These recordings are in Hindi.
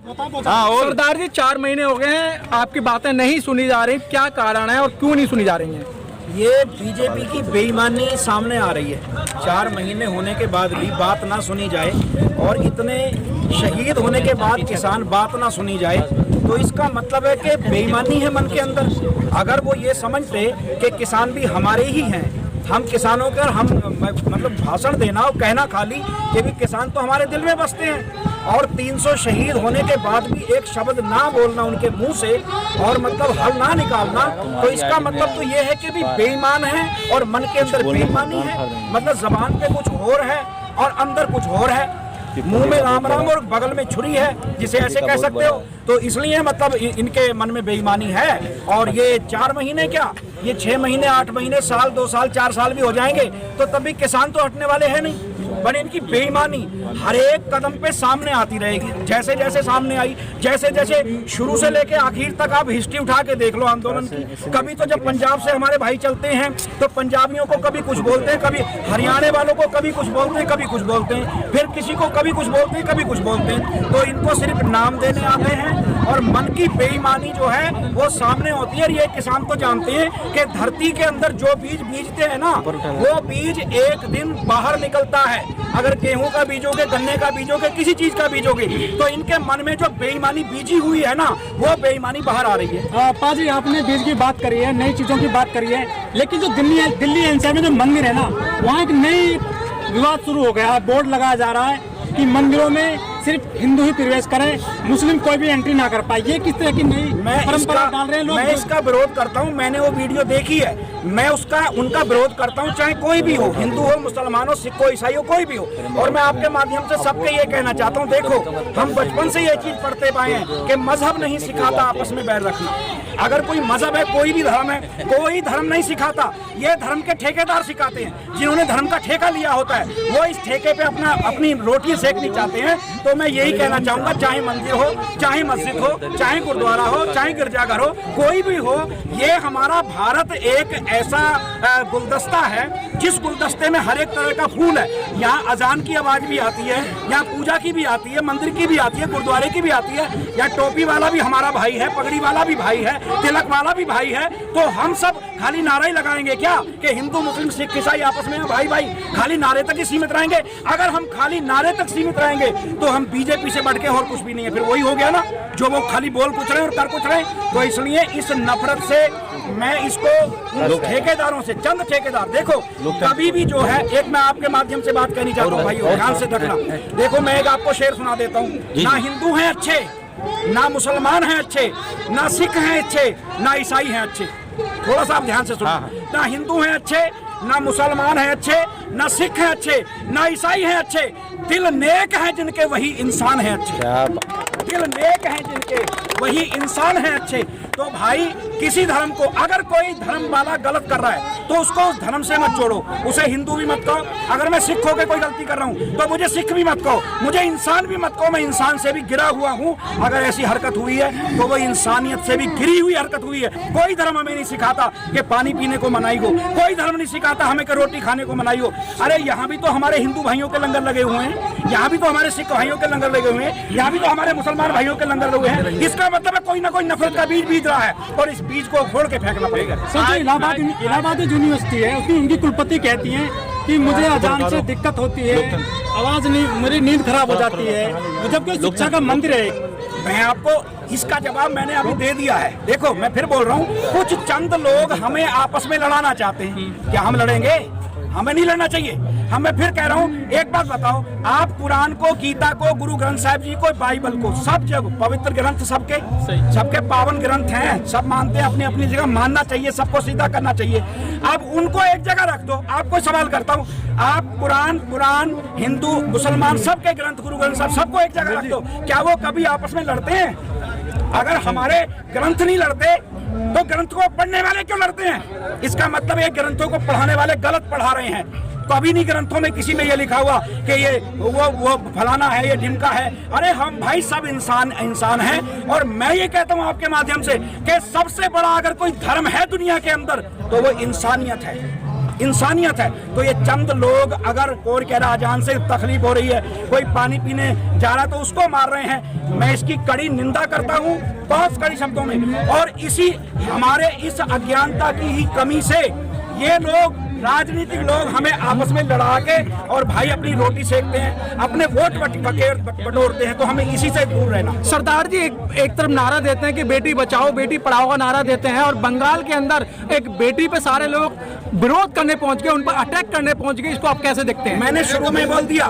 हाँ, और सरदार जी 4 महीने हो गए हैं, आपकी बातें नहीं सुनी जा रही, क्या कारण है और क्यों नहीं सुनी जा रही हैं? ये बीजेपी की बेईमानी सामने आ रही है। 4 महीने होने के बाद भी बात ना सुनी जाए और इतने शहीद होने के बाद किसान बात ना सुनी जाए, तो इसका मतलब है कि बेईमानी है मन के अंदर। अगर वो ये समझते कि किसान भी हमारे ही हैं, हम किसानों के हम मतलब भाषण देना और कहना खाली कि भी किसान तो हमारे दिल में बसते हैं, और 300 शहीद होने के बाद भी एक शब्द ना बोलना उनके मुंह से और मतलब हल ना निकालना, तो इसका मतलब तो ये है कि भी बेईमान है और मन के अंदर बेईमानी है। मतलब जबान पे कुछ और है और अंदर कुछ और है, मुंह में राम राम और बगल में छुरी है, जिसे ऐसे कह सकते हो। तो इसलिए मतलब इनके मन में बेईमानी है। और ये 4 महीने क्या, ये 6 महीने, 8 महीने, साल, 2 साल, 4 साल भी हो जाएंगे तो तभी किसान तो हटने वाले हैं नहीं। बट इनकी बेईमानी हर एक कदम पे सामने आती रहेगी, जैसे जैसे सामने आई, जैसे जैसे शुरू से लेके आखिर तक आप हिस्ट्री उठा के देख लो आंदोलन की। कभी तो जब पंजाब से हमारे भाई चलते हैं तो पंजाबियों को कभी कुछ बोलते हैं, कभी हरियाणा वालों को कभी कुछ बोलते हैं, कभी कुछ बोलते हैं, फिर किसी को कभी कुछ बोलते हैं, कभी कुछ बोलते हैं। तो इनको सिर्फ नाम देने आते हैं और मन की बेईमानी जो है वो सामने होती है। और ये किसान तो जानते हैं कि धरती के अंदर जो बीज बीजते हैं ना, वो बीज एक दिन बाहर निकलता है। अगर गेहूं का बीजोगे, गन्ने का बीजोगे, किसी चीज का बीजोगे, तो इनके मन में जो बेईमानी बीजी हुई है ना, वो बेईमानी बाहर आ रही है। पाजी, आपने बीज की बात करी है, नई चीजों की बात करी है, लेकिन जो दिल्ली एनसीआर में जो मंदिर है ना, वहाँ एक नई विवाद शुरू हो गया। बोर्ड लगाया जा रहा है कि मंदिरों में सिर्फ हिंदू ही प्रवेश करें, मुस्लिम कोई भी एंट्री ना कर पाए। ये किस तरह की नई परंपरा डाल रहे हैं लोग? मैं इसका विरोध करता हूँ। मैंने वो वीडियो देखी है, मैं उनका विरोध करता हूँ, चाहे कोई भी हो, हिंदू हो, मुसलमान हो, सिख हो, ईसाई हो, कोई भी हो। और मैं आपके माध्यम से सबके ये कहना चाहता हूँ, देखो हम बचपन से ये चीज पढ़ते पाए हैं कि मजहब नहीं सिखाता आपस में बैर रखना। अगर कोई मजहब है, कोई भी धर्म है, कोई धर्म नहीं सिखाता, ये धर्म के ठेकेदार सिखाते हैं। जिन्होंने धर्म का ठेका लिया होता है वो इस ठेके पे अपनी रोटी सेकनी चाहते हैं। तो मैं यही कहना चाहूंगा, चाहे मंदिर हो, चाहे मस्जिद हो, चाहे गुरुद्वारा हो, चाहे गिरजाघर हो, कोई भी हो, ये हमारा भारत एक ऐसा गुलदस्ता है जिस गुलदस्ते में हर एक तरह का फूल है। यहाँ अजान की आवाज भी आती है, यहाँ पूजा की भी आती है, मंदिर की भी आती है, गुरुद्वारे की भी आती है। यहाँ टोपी वाला भी हमारा भाई है, पगड़ी वाला भी भाई है, तिलक वाला भी भाई है। तो हम सब खाली नारे ही लगाएंगे क्या कि हिंदू, मुस्लिम, सिख, ईसाई आपस में भाई भाई, खाली नारे तक ही सीमित रहेंगे? अगर हम खाली नारे तक सीमित रहेंगे तो हम बीजेपी से बढ़ के और कुछ भी नहीं है। फिर वही हो गया ना, जो वो खाली बोल कुछ रहे और कर कुछ रहे। तो इसलिए इस नफरत से मैं इसको ठेकेदारों से, चंद ठेकेदार, देखो कभी भी जो है, एक मैं आपके माध्यम से बात कहनी चाहता हूँ भाई, ध्यान से रखना। देखो मैं एक आपको शेर सुना देता हूँ। ना हिंदू हैं अच्छे, ना मुसलमान हैं अच्छे, ना सिख हैं अच्छे, ना ईसाई हैं अच्छे। थोड़ा सा आप ध्यान से सुनो। ना हिंदू हैं अच्छे, ना मुसलमान हैं अच्छे, ना सिख हैं अच्छे, ना ईसाई हैं अच्छे। दिल नेक हैं जिनके, वही इंसान हैं अच्छे। दिल नेक हैं जिनके, वही इंसान हैं अच्छे। तो भाई किसी धर्म को, अगर कोई धर्म वाला गलत कर रहा है तो उसको उस धर्म से मत जोड़ो, उसे हिंदू भी मत कहो। अगर मैं सिख होकर कोई गलती कर रहा हूँ तो मुझे सिख भी मत कहो, मुझे इंसान भी मत कहो। मैं इंसान से भी गिरा हुआ हूँ। अगर ऐसी हरकत हुई है तो वो इंसानियत से भी गिरी हुई हरकत हुई है। कोई धर्म हमें नहीं सिखाता कि पानी पीने को मनाही हो, कोई धर्म नहीं सिखाता हमें कि रोटी खाने को मनाही हो। अरे यहाँ भी तो हमारे हिंदू भाइयों के लंगर लगे हुए हैं, यहाँ भी तो हमारे सिख भाइयों के लंगर लगे हुए हैं, यहाँ भी तो हमारे मुसलमान भाइयों के लंगर लगे हैं। इसका मतलब है कोई ना कोई नफरत का बीज बीज रहा है और इस बीज को खोल के फेंकना पड़ेगा। सर, इलाहाबाद यूनिवर्सिटी है, उसकी उनकी कुलपति कहती हैं कि मुझे अजान से दिक्कत होती है, आवाज नहीं, मेरी नींद खराब हो जाती है, जबकि शिक्षा का मंदिर है। मैं आपको इसका जवाब मैंने अभी दे दिया है। देखो मैं फिर बोल रहा हूँ, कुछ चंद लोग हमें आपस में लड़ाना चाहते हैं। क्या हम लड़ेंगे? हमें नहीं लड़ना चाहिए। मैं फिर कह रहा हूँ, एक बात बताओ, आप कुरान को, गीता को, गुरु ग्रंथ साहिब जी को, बाइबल को, सब जगह पवित्र ग्रंथ सबके पावन ग्रंथ हैं, सब मानते हैं, अपनी अपनी जगह मानना चाहिए, सबको सीधा करना चाहिए। अब उनको एक जगह रख दो। आपको सवाल करता हूँ, आप कुरान, हिंदू, मुसलमान, सबके ग्रंथ, गुरु ग्रंथ साहब, सबको एक जगह रख दो। क्या वो कभी आपस में लड़ते हैं? अगर हमारे ग्रंथ नहीं लड़ते तो ग्रंथ को पढ़ने वाले क्यों लड़ते हैं? इसका मतलब है ग्रंथों को पढ़ाने वाले गलत पढ़ा रहे हैं। कभी नहीं ग्रंथों में किसी में ये लिखा हुआ कि ये वो फलाना है, ये ढिमका है। अरे हम भाई सब इंसान हैं। और मैं ये कहता हूँ आपके माध्यम से कि सबसे बड़ा अगर कोई धर्म है दुनिया के अंदर तो वो इंसानियत है। इंसानियत है। तो ये चंद लोग अगर कोई कह रहा अजान से तकलीफ हो रही है, कोई पानी पीने जा रहा है तो उसको मार रहे हैं, मैं इसकी कड़ी निंदा करता हूँ बहुत कड़ी शब्दों में। और इसी हमारे इस अज्ञानता की ही कमी से ये लोग राजनीतिक लोग हमें आपस में लड़ा के और भाई अपनी रोटी सेकते हैं, अपने वोट बटोरते हैं। तो हमें इसी से दूर रहना। सरदार जी एक तरफ नारा देते हैं कि बेटी बचाओ बेटी पढ़ाओ का नारा देते हैं, और बंगाल के अंदर एक बेटी पे सारे लोग विरोध करने पहुंच गए, उन पर अटैक करने पहुंच गए। इसको आप कैसे देखते हैं? मैंने शुरू में बोल दिया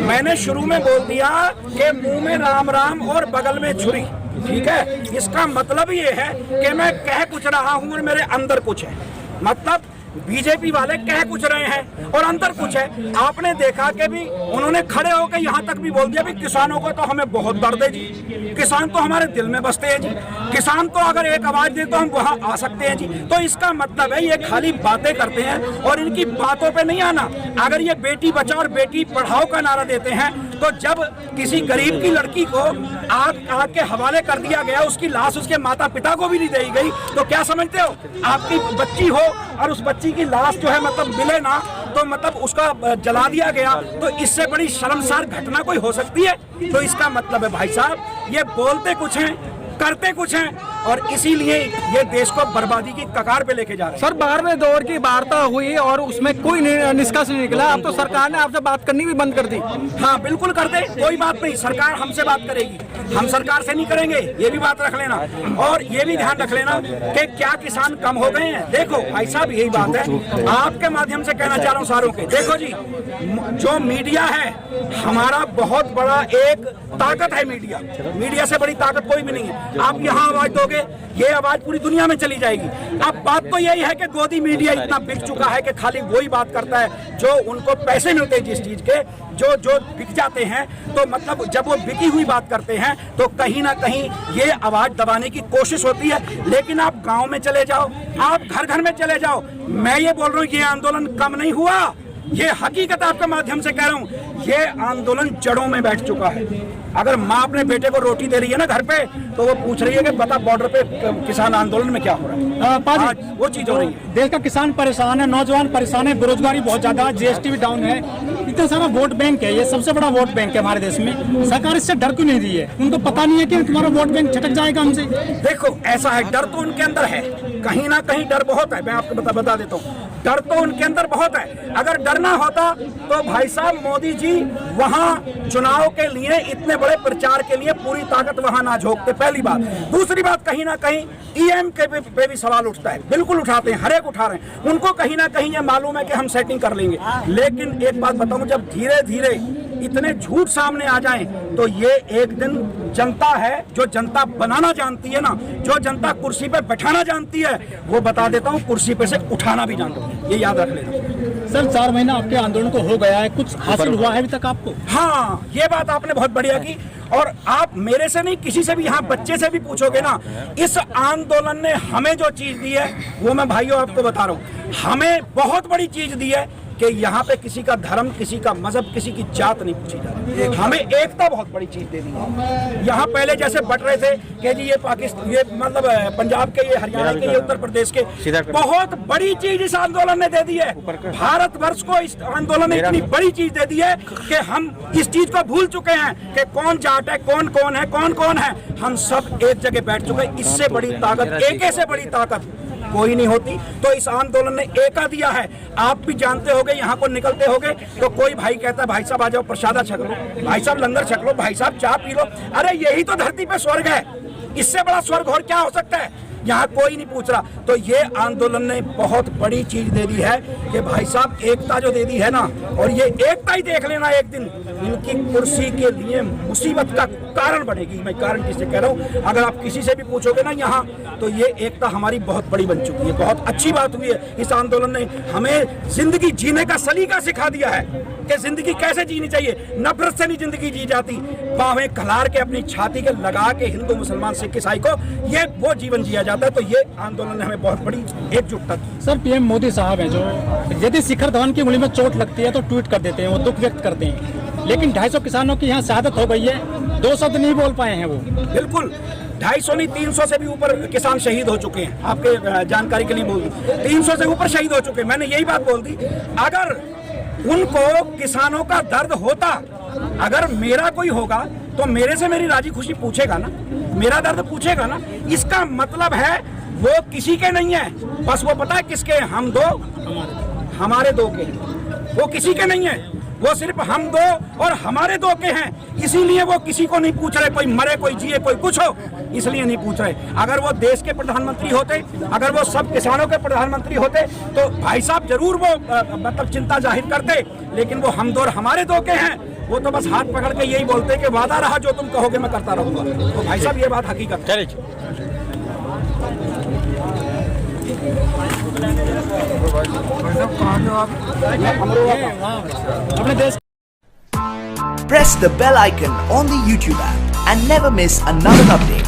मैंने शुरू में बोल दिया कि मुंह में राम राम और बगल में छुरी। ठीक है, इसका मतलब ये है कि मैं कह कुछ रहा हूं और मेरे अंदर कुछ है। मतलब बीजेपी वाले कह कुछ रहे हैं और अंदर कुछ है। आपने देखा कि भी उन्होंने खड़े होकर यहाँ तक भी बोल दिया भी किसानों को तो हमें बहुत दर्द है जी, किसान तो हमारे दिल में बसते हैं जी, किसान तो अगर एक आवाज दे तो हम वहाँ आ सकते हैं जी। तो इसका मतलब है ये खाली बातें करते हैं और इनकी बातों पे नहीं आना। अगर ये बेटी बचाओ और बेटी पढ़ाओ का नारा देते हैं तो जब किसी गरीब की लड़की को आग के हवाले कर दिया गया, उसकी लाश उसके माता पिता को भी नहीं दी गई, तो क्या समझते हो? आपकी बच्ची हो और उस बच्ची की लाश जो है मतलब मिले ना, तो मतलब उसका जला दिया गया, तो इससे बड़ी शर्मसार घटना कोई हो सकती है? तो इसका मतलब है भाई साहब ये बोलते कुछ हैं करते कुछ हैं और इसीलिए ये देश को बर्बादी की कगार पे लेके जा रहे हैं। सर 12वें दौर की वार्ता हुई और उसमें कोई निष्कर्ष नहीं निकला। अब तो सरकार ने आपसे बात करनी भी बंद कर दी। हाँ बिल्कुल कर दे, कोई बात नहीं, सरकार हमसे बात करेगी, हम सरकार से नहीं करेंगे, ये भी बात रख लेना। और ये भी ध्यान रख लेना कि क्या किसान कम हो गए हैं। देखो भाई साहब यही बात है, आपके माध्यम से कहना चाह रहा हूँ सारों के। देखो जी, जो मीडिया है हमारा बहुत बड़ा एक ताकत है। मीडिया से बड़ी ताकत कोई भी नहीं है। आप यहाँ आवाज दोगे, ये आवाज पूरी दुनिया में चली जाएगी। अब बात तो यही है कि गोदी मीडिया इतना बिक चुका है कि खाली वही बात करता है जो उनको पैसे मिलते हैं, जिस चीज के जो बिक जाते हैं। तो मतलब जब वो बिकी हुई बात करते हैं तो कहीं ना कहीं ये आवाज दबाने की कोशिश होती है। लेकिन आप गांव में चले जाओ, आप घर घर में चले जाओ, मैं ये बोल रहा हूँ ये आंदोलन कम नहीं हुआ, ये हकीकत आपके माध्यम से कह रहा हूँ, ये आंदोलन जड़ों में बैठ चुका है। अगर माँ अपने बेटे को रोटी दे रही है ना घर पे, तो वो पूछ रही है कि बता बॉर्डर पे किसान आंदोलन में क्या हो रहा है। आज वो चीज हो रही है। देश का किसान परेशान है, नौजवान परेशान है, बेरोजगारी बहुत ज्यादा है, जीएसटी भी डाउन है, इतना सारा वोट बैंक है, ये सबसे बड़ा वोट बैंक है हमारे देश में। सरकार इससे डर क्यों नहीं रही है? उनको पता नहीं है कि तुम्हारा वोट बैंक छटक जाएगा हमसे। देखो ऐसा है, डर तो उनके अंदर है, कहीं ना कहीं डर बहुत है। मैं आपको बता देता हूँ, डर तो उनके अंदर बहुत है। अगर डर ना होता तो भाई साहब मोदी जी वहाँ चुनाव के लिए इतने बड़े प्रचार के लिए पूरी ताकत वहाँ ना झोंकते, पहली बात। दूसरी बात, कहीं ना कहीं ईएम के पे भी सवाल उठता है, बिल्कुल उठाते हैं, हर एक उठा रहे हैं। उनको कहीं ना कहीं ये मालूम है कि हम सेटिंग कर लेंगे। लेकिन एक बात बताऊं, जब धीरे धीरे इतने झूठ सामने आ जाएं तो ये एक दिन जनता है, जो जनता बनाना जानती है ना, जो जनता कुर्सी पे बैठाना जानती है, वो बता देता हूँ कुर्सी पे से उठाना भी जानती है, ये याद रख लेना। सर 4 महीना आपके आंदोलन को हो गया है, कुछ हासिल हुआ है अभी तक आपको? हाँ ये बात आपने बहुत बढ़िया की। और आप मेरे से नहीं, किसी से भी, यहाँ बच्चे से भी पूछोगे ना, इस आंदोलन ने हमें जो चीज दी है वो मैं भाइयों आपको बता रहा हूँ, हमें बहुत बड़ी चीज दी है कि यहाँ पे किसी का धर्म, किसी का मजहब, किसी की जात नहीं पूछी जा रही। हमें एकता बहुत बड़ी चीज दे दी है। यहाँ पहले जैसे बट रहे थे कि जी ये पाकिस्तान, ये मतलब पंजाब के, ये हरियाणा के, ये उत्तर प्रदेश के, बहुत बड़ी चीज इस आंदोलन ने दे दी है। भारतवर्ष को इस आंदोलन ने इतनी बड़ी चीज दे दी है कि हम इस चीज को भूल चुके हैं कि कौन जाट है, कौन कौन है, कौन कौन है, हम सब एक जगह बैठ चुके हैं। इससे बड़ी ताकत, एके से बड़ी ताकत कोई नहीं होती। तो इस आंदोलन ने एका दिया है। आप भी जानते होगे, यहाँ को निकलते होगे तो कोई भाई कहता है भाई साहब आ जाओ प्रसादा छक लो, भाई साहब लंगर छक लो, भाई साहब चाय पी लो। अरे यही तो धरती पे स्वर्ग है, इससे बड़ा स्वर्ग और क्या हो सकता है? यहाँ कोई नहीं पूछ रहा। तो ये आंदोलन ने बहुत बड़ी चीज दे दी है कि भाई साहब एकता जो दे दी है ना, और ये एकता ही देख लेना एक दिन इनकी कुर्सी के लिए मुसीबत का कारण बनेगी। मैं कारण किससे कह रहा हूँ, अगर आप किसी से भी पूछोगे ना यहाँ, तो ये एकता हमारी बहुत बड़ी बन चुकी है। बहुत अच्छी बात हुई है, इस आंदोलन ने हमें जिंदगी जीने का सलीका सिखा दिया है कि जिंदगी कैसे जीनी चाहिए। नफरत से नहीं जिंदगी जी जाती, बाहें खलार के अपनी छाती के लगा के हिंदू मुसलमान सिख ईसाई को ये वो जीवन जिया जाता है। तो ये आंदोलन ने हमें बहुत बड़ी एकजुटता दी। सर पीएम मोदी साहब हैं, जो यदि शिखर धवन की उंगली में चोट लगती है तो ट्वीट कर देते हैं, वो दुख व्यक्त करते हैं। लेकिन 250 किसानों की यहाँ शहादत हो गई है, 2 शब्द नहीं बोल पाए हैं वो। बिल्कुल 250 नहीं 300 से भी ऊपर किसान शहीद हो चुके हैं। आपके जानकारी के लिए बोल दूं, 300 से ऊपर शहीद हो चुके हैं। मैंने यही बात बोल दी। अगर उनको किसानों का दर्द होता, अगर मेरा कोई होगा तो मेरे से मेरी राजी खुशी पूछेगा ना, मेरा दर्द पूछेगा ना। इसका मतलब है वो किसी के नहीं है, बस वो पता है किसके, हम दो हमारे दो के, वो किसी के नहीं है, वो सिर्फ हम दो और हमारे दो के हैं। इसीलिए वो किसी को नहीं पूछ रहे, कोई मरे कोई जिए कोई कुछ हो, इसलिए नहीं पूछ रहे। अगर वो देश के प्रधानमंत्री होते, अगर वो सब किसानों के प्रधानमंत्री होते तो भाई साहब जरूर वो मतलब चिंता जाहिर करते। लेकिन वो हम दो और हमारे दो के हैं, वो तो बस हाथ पकड़ के यही बोलते कि वादा रहा जो तुम कहोगे मैं करता रहूंगा। तो भाई साहब ये बात हकीकत है। Press the bell icon on the YouTube app and never miss another update.